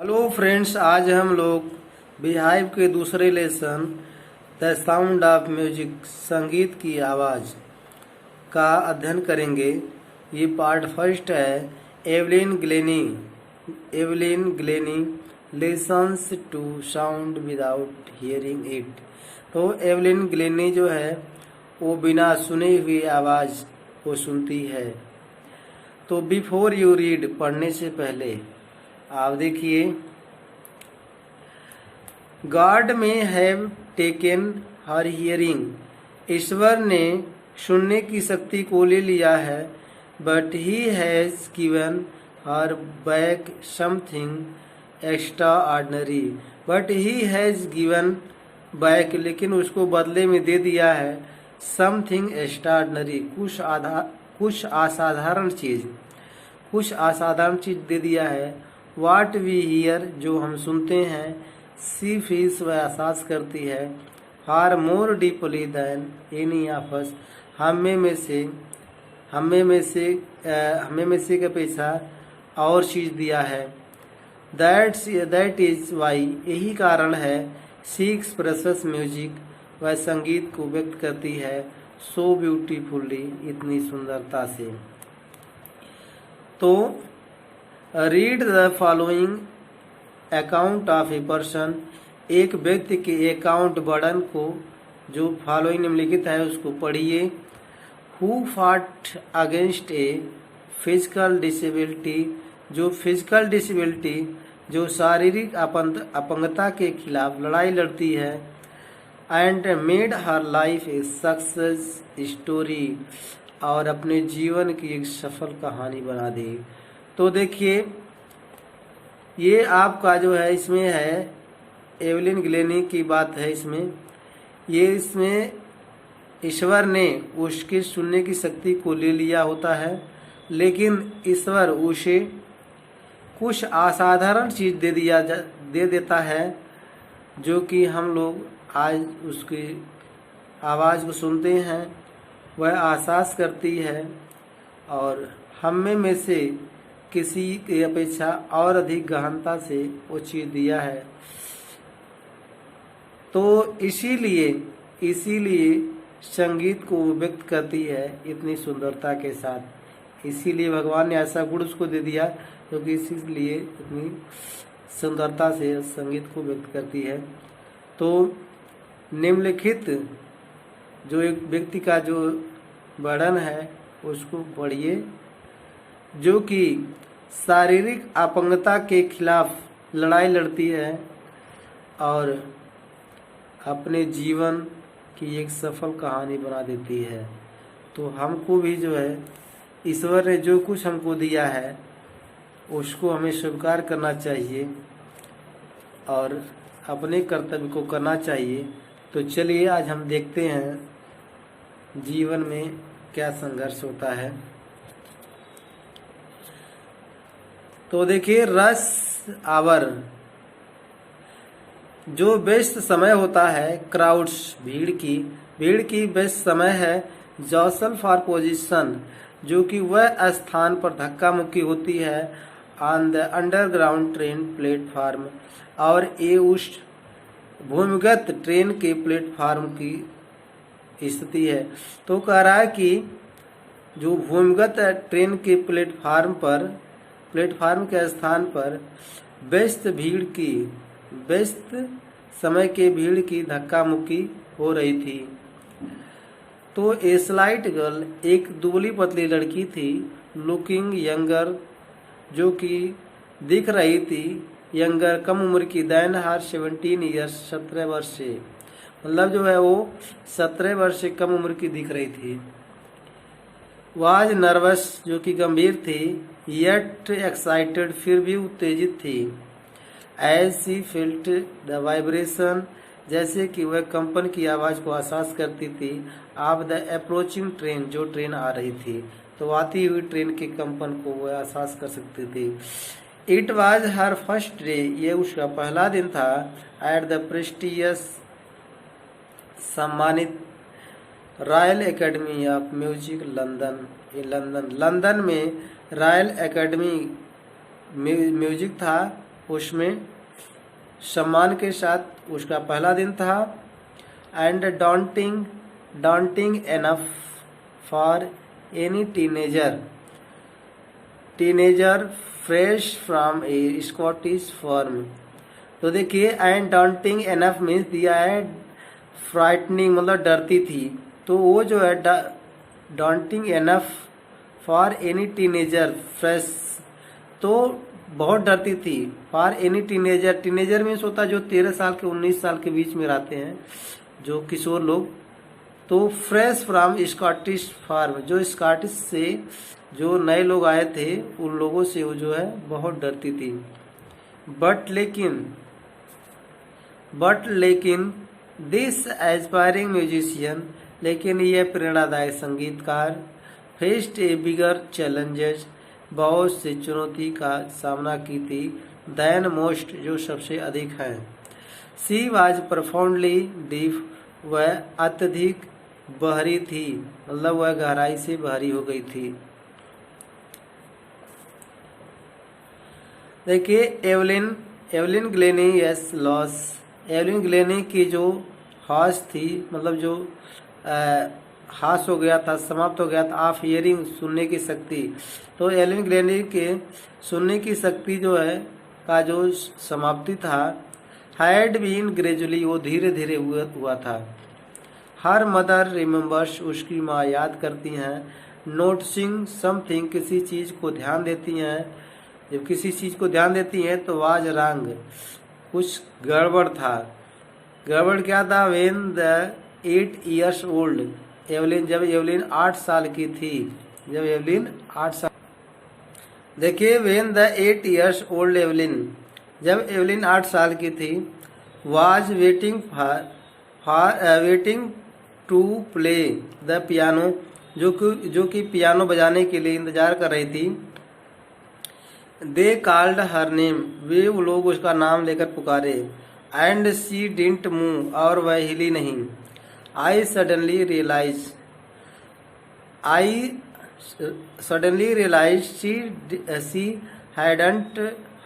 Hello friends, आज हम लोग बिहाइव के दूसरे lesson the sound of music संगीत की आवाज़ का अध्ययन करेंगे। ये पार्ट फर्स्ट है। Evelyn Glennie lessons to sound without hearing it. तो एवलिन ग्लेनी जो है वो बिना सुने हुई आवाज़ को सुनती है। तो बिफोर यू रीड, पढ़ने से पहले आप देखिए, गॉड में हैव टेकन हर हियरिंग, ईश्वर ने सुनने की शक्ति को ले लिया है। But he has given her back something extra ordinary, but he has given back, लेकिन उसको बदले में दे दिया है समथिंग एक्स्ट्रा ऑर्डनरी, कुछ असाधारण चीज दे दिया है। वाट वी हियर, जो हम सुनते हैं, सी फील्स, वह एहसास करती है, far more deeply than any of us, हमें में से के अपेक्षा और चीज दिया है। दैट इज वाई, यही कारण है, सी एक्सप्रेसेस म्यूजिक, वह संगीत को व्यक्त करती है, सो ब्यूटीफुली, इतनी सुंदरता से। तो read the following account of a person, एक व्यक्ति के अकाउंट वर्णन को जो फॉलोइंग निम्नलिखित है उसको पढ़िए। Who fought against a physical disability, जो फिजिकल डिसेबिलिटी, जो शारीरिक अपंगता के खिलाफ लड़ाई लड़ती है। And made her life a success story, और अपने जीवन की एक सफल कहानी बना दी। तो देखिए, ये आपका जो है इसमें है एवलिन ग्लेनी की बात है। इसमें ईश्वर ने उसके सुनने की शक्ति को ले लिया होता है, लेकिन ईश्वर उसे कुछ असाधारण चीज दे देता है, जो कि हम लोग आज उसकी आवाज़ को सुनते हैं, वह एहसास करती है और हमें में से किसी की अपेक्षा और अधिक गहनता से वो चीज दिया है। तो इसीलिए संगीत को व्यक्त करती है इतनी सुंदरता के साथ। इसीलिए भगवान ने ऐसा गुण उसको दे दिया, क्योंकि इसीलिए इतनी सुंदरता से संगीत को व्यक्त करती है। तो निम्नलिखित जो एक व्यक्ति का जो वर्णन है उसको पढ़िए, जो कि शारीरिक अपंगता के खिलाफ लड़ाई लड़ती है और अपने जीवन की एक सफल कहानी बना देती है। तो हमको भी जो है ईश्वर ने जो कुछ हमको दिया है उसको हमें स्वीकार करना चाहिए और अपने कर्तव्य को करना चाहिए। तो चलिए आज हम देखते हैं जीवन में क्या संघर्ष होता है। तो देखिए, रश आवर, जो बेस्ट समय होता है, क्राउड्स, भीड़ की बेस्ट समय है। जॉसल फॉर पोजीशन, जो कि वह स्थान पर धक्का मुक्की होती है। On the underground train platform, और ये उस भूमिगत ट्रेन के प्लेटफार्म की स्थिति है। तो कह रहा है कि जो भूमिगत ट्रेन के प्लेटफार्म के स्थान पर व्यस्त समय के भीड़ की धक्का मुक्की हो रही थी। तो ए स्लाइट गर्ल, एक दुबली पतली लड़की थी, लुकिंग यंगर, जो कि दिख रही थी यंगर, कम उम्र की, दैन हर 17 ईयर्स, 17 वर्ष से, मतलब जो है वो 17 वर्ष से कम उम्र की दिख रही थी। वाज नर्वस, जो कि गंभीर थी, येट एक्साइटेड, फिर भी उत्तेजित थी। एज सी फिल्ट द वाइब्रेशन, जैसे कि वह कंपन की आवाज को एहसास करती थी। ऑफ द अप्रोचिंग ट्रेन, जो ट्रेन आ रही थी, तो आती हुई ट्रेन के कंपन को वह एहसास कर सकती थी। It was her first day, ये उसका पहला दिन था। एट द प्रेस्टिजियस, सम्मानित, royal academy of music London में रॉयल एकेडमी म्यूजिक था, उसमें सम्मान के साथ उसका पहला दिन था। And daunting enough for any teenager fresh from a Scottish farm। तो देखिए एंड daunting enough मीन्स दिया है फ्राइटनिंग, मतलब डरती थी। तो वो जो है daunting enough for any teenager fresh, तो बहुत डरती थी। फॉर एनी टीनेजर मीन्स होता है जो 13 साल के 19 साल के बीच में रहते हैं, जो किशोर लोग। तो फ्रेश फ्रॉम स्कॉटिश फार्म, जो स्कॉटिश से जो नए लोग आए थे उन लोगों से वो जो है बहुत डरती थी। बट लेकिन दिस एस्पायरिंग म्यूजिशियन, लेकिन यह प्रेरणादायक संगीतकार फेस्ड ए बिगर चैलेंजेस, बहुत से चुनौती का सामना की थी। दैन मोस्ट, जो सबसे अधिक है। सी वाज प्रोफाउंडली डीप, वह अत्यधिक बहरी थी, मतलब वह गहराई से बहरी हो गई थी। देखिए Evelyn Glenny yes loss, Evelyn Glenny की जो हास थी, मतलब जो हास हो गया था, समाप्त हो गया था। ऑफ हियरिंग, सुनने की शक्ति। तो एवलिन ग्लेनी के सुनने की शक्ति जो है का जो समाप्ति था, हैड बीन ग्रेजुअली, वो धीरे धीरे हुआ था। हर मदर रिमेम्बर्स, उसकी माँ याद करती हैं। नोटिसिंग समथिंग, किसी चीज़ को ध्यान देती हैं। जब किसी चीज़ को ध्यान देती हैं तो वाज रंग, कुछ गड़बड़ था। गड़बड़ क्या था? When the 8 years old Evelyn, जब एवलिन 8 साल की थी, जब एवलिन 8 साल। देखिए when the 8 years old Evelyn, जब एवलिन 8 साल की थी। Was waiting waiting to play the piano, जो कि पियानो बजाने के लिए इंतजार कर रही थी। दे कॉल्ड हर नेम, वे वो लोग उसका नाम लेकर पुकारे। एंड शी डिडंट मूव, और वह हिली नहीं। I suddenly realise she hadn't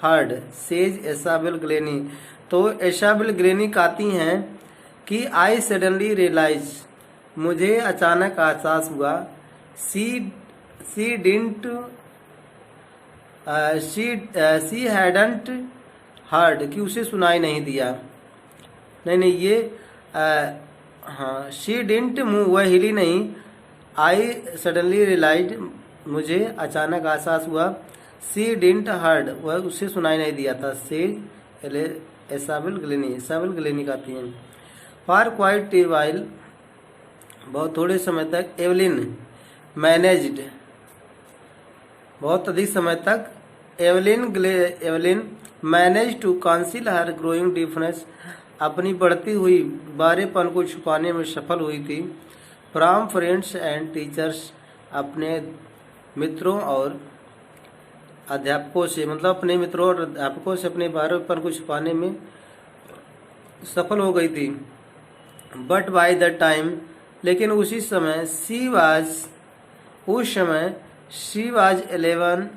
heard, says Isabel Glennie. तो एसाबेल ग्लेनी कहती हैं कि आई सडनली रियलाइज, मुझे अचानक एहसास हुआ। She didn't she hadn't heard, कि उसे सुनाई नहीं दिया। नहीं ये हाँ, शी डिडंट मूव, वह हिली नहीं। आई सडनली रियलाइज, मुझे अचानक एहसास हुआ। शी डिडंट हर्ड, वह उसे सुनाई नहीं दिया था। से एसाबेल ग्लेनी कहती हैं। फॉर क्वाइट ए वाइल, बहुत थोड़े समय तक। एवलिन मैनेज्ड, बहुत अधिक समय तक। Evelyn manage to conceal her growing difference, अपनी बढ़ती हुई बारेपन को छुपाने में सफल हुई थी। फ्रॉम फ्रेंड्स एंड टीचर्स, अपने मित्रों और अध्यापकों से, मतलब अपने मित्रों और अध्यापकों से अपने बारेपन को छुपाने में सफल हो गई थी। बट बाय द टाइम, लेकिन उसी समय, शी वाज 11,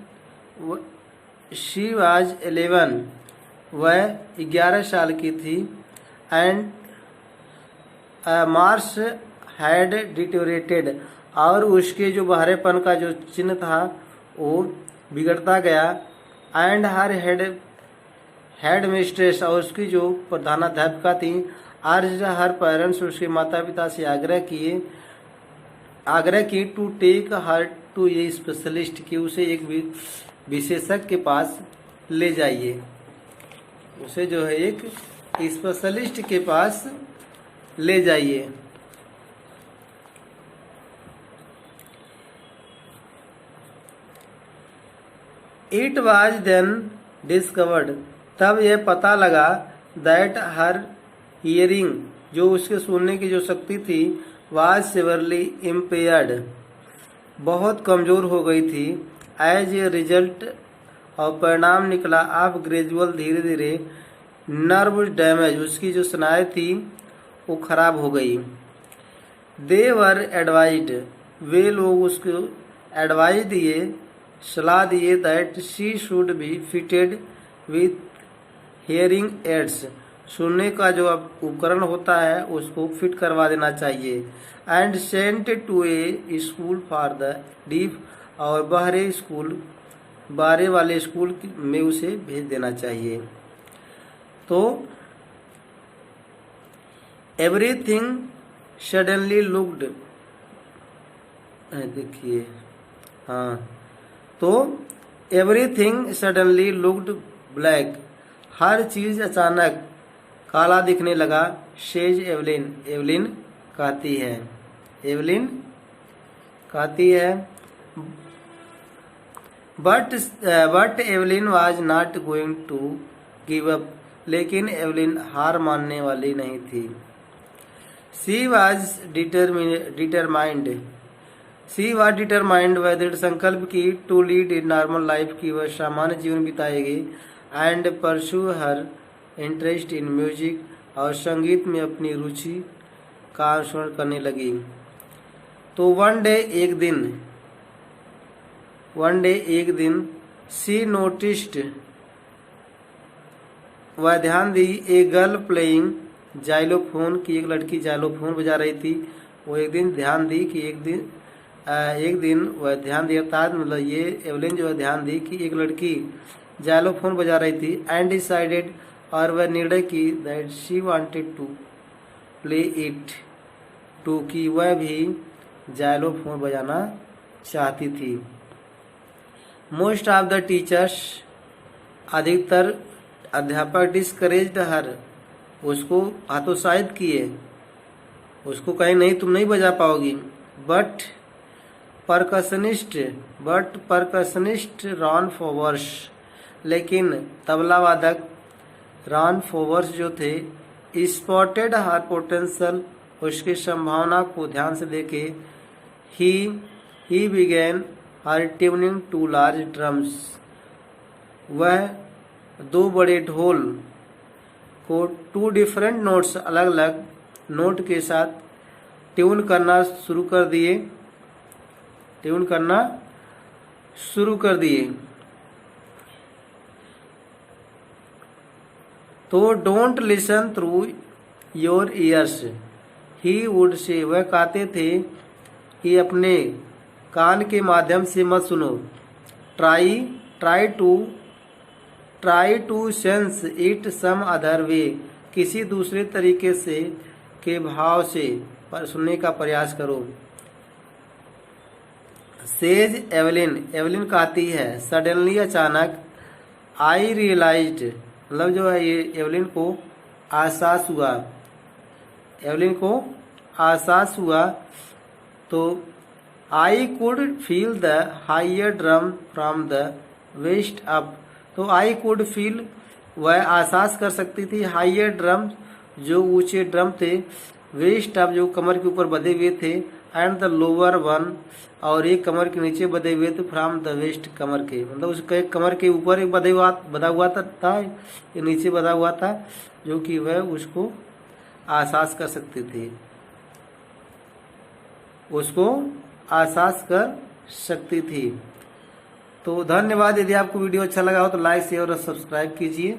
वह 11 साल की थी। एंड मार्स हैड डिटोरेटेड, और उसके जो बहरेपन का जो चिन्ह था वो बिगड़ता गया। एंड हर हेड मिस्ट्रेस, और उसकी जो प्रधानाध्यापिका थी, अर्ज हर पेरेंट्स, उसके माता पिता से आग्रह की to take her to a specialist, की उसे एक विशेषज्ञ के पास ले जाइए। उसे जो है एक स्पेशलिस्ट के पास ले जाइए। इट वाज देन डिस्कवर्ड, तब यह पता लगा, दैट हर हियरिंग, जो उसके सुनने की जो शक्ति थी, वाज सिवियरली इम्पेयर्ड, बहुत कमजोर हो गई थी। एज ए रिजल्ट, और परिणाम निकला, ऑफ ग्रेजुअल, धीरे धीरे, नर्व डैमेज, उसकी जो स्नायु थी वो खराब हो गई। दे वर एडवाइज्ड, वे लोग उसको एडवाइज दिए, सलाह दिए, that she should be fitted with hearing ads, सुनने का जो उपकरण होता है उसको फिट करवा देना चाहिए। And sent to a school for the deaf, और बाहरे वाले स्कूल में उसे भेज देना चाहिए। तो एवरीथिंग सडनली लुक्ड, देखिए हाँ, तो एवरीथिंग सडनली लुक्ड ब्लैक, हर चीज अचानक काला दिखने लगा। सेज एवलिन, एवलिन कहती है, एवलिन कहती है। But Evelyn was not going to give up, लेकिन एवलिन हार मानने वाली नहीं थी। सी वाज डिटरमाइंड वह दृढ़ संकल्प की to lead in normal life, की वह सामान्य जीवन बिताएगी। And pursue her interest in music, और संगीत में अपनी रुचि का अनुसरण करने लगी। तो वन डे एक दिन सी नोटिस्ड, वह ध्यान दी, ए गर्ल प्लेइंग जाइलोफोन, की एक लड़की जाइलोफोन बजा रही थी। वो एक दिन ध्यान दी कि एक दिन वह ध्यान दी, अर्थात मतलब ये एवलिन जो है ध्यान दी कि एक लड़की जाइलोफोन बजा रही थी। एंड डिसाइडेड, और वह निर्णय की, that she wanted to play it too, की वह भी जाइलोफोन बजाना चाहती थी। मोस्ट ऑफ द टीचर्स, अधिकतर अध्यापक डिस्करेज्ड हर, उसको हतोत्साहित किए, उसको कहीं नहीं तुम नहीं बजा पाओगी। बट परकशनिस्ट रॉन फोवर्स, लेकिन तबला वादक रॉन फोवर्स जो थे, स्पॉटेड हर पोटेंशियल, उसकी संभावना को ध्यान से देखे। He began her tuning to large drums, वह दो बड़े ढोल को टू डिफरेंट नोट्स, अलग अलग नोट के साथ ट्यून करना शुरू कर दिए। तो don't listen through your ears, he would say, वह कहते थे कि अपने कान के माध्यम से मत सुनो। Try to sense it some other way, किसी दूसरे तरीके से के भाव से पर सुनने का प्रयास करो। सेज एवलिन कहती है, सडनली अचानक, आई रियलाइज्ड, मतलब जो है ये एवलिन को आसास हुआ। तो I could feel the higher drum from the west up, तो आई कुड फील, वह आसास कर सकती थी, हायर ड्रम, जो ऊंचे ड्रम थे, वेस्ट अप, जो कमर के ऊपर बधे हुए थे, एंड द लोअर वन, और एक कमर के नीचे बधे हुए थे, फ्रॉम द वेस्ट, कमर के, मतलब उसका एक कमर के ऊपर एक बधा हुआ था, एक नीचे बधा हुआ था, जो कि वह उसको आसास कर सकती थी, उसको आसास कर सकती थी। तो धन्यवाद। यदि आपको वीडियो अच्छा लगा हो तो लाइक शेयर और सब्सक्राइब कीजिए।